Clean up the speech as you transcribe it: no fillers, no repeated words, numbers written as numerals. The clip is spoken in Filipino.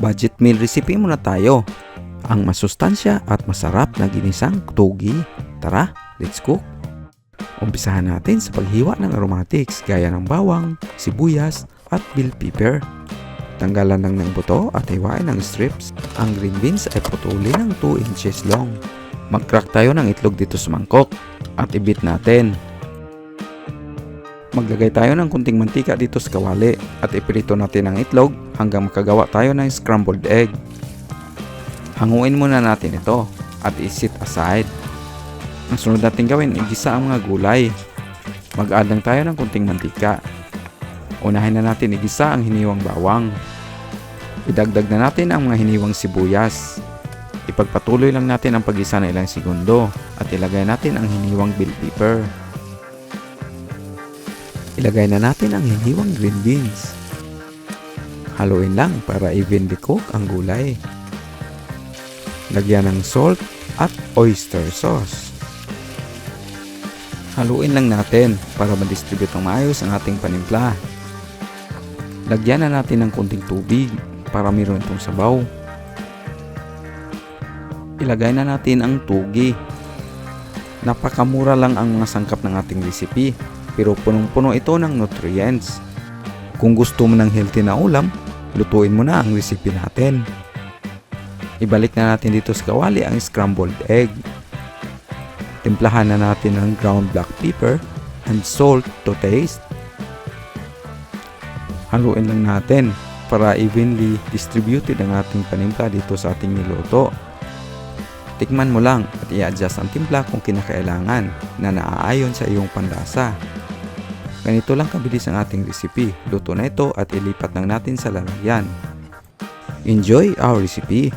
Budget meal recipe muna tayo. Ang masustansya at masarap na ginisang togi. Tara, let's cook! Umpisahan natin sa paghiwa ng aromatics gaya ng bawang, sibuyas at bell pepper. Tanggalan lang ng buto at hiwain ng strips. Ang green beans ay putulin ng 2 inches long. Mag-crack tayo ng itlog dito sa mangkok at i-beat natin. Maglagay tayo ng kunting mantika dito sa kawali at ipirito natin ang itlog hanggang makagawa tayo ng scrambled egg. Hanguin muna natin ito at i-set aside. Ang sunod natin gawin, igisa ang mga gulay. Mag-add lang tayo ng kunting mantika. Unahin na natin igisa ang hiniwang bawang. Idagdag na natin ang mga hiniwang sibuyas. Ipagpatuloy lang natin ang pag-isa na ilang segundo at ilagay natin ang hiniwang bell pepper. Ilagay na natin ang hiniwang green beans. Haluin lang para evenly cook ang gulay. Lagyan ng salt at oyster sauce. Haluin lang natin para ma-distribute ng maayos ang ating panimpla. Lagyan na natin ng konting tubig para mayroon itong sabaw. Ilagay na natin ang tugi. Napakamura lang ang mga sangkap ng ating recipe, pero punong-puno ito ng nutrients. Kung gusto mo ng healthy na ulam, lutuin mo na ang recipe natin. Ibalik na natin dito sa kawali ang scrambled egg. Timplahan na natin ng ground black pepper and salt to taste. Haluin lang natin para evenly distributed ang ating panimpla dito sa ating niluto. Tikman mo lang at i-adjust ang timpla kung kinakailangan na naaayon sa iyong panlasa. Ganito lang kabilis ang ating recipe. Luto na ito at ilipat lang natin sa lalagyan. Enjoy our recipe!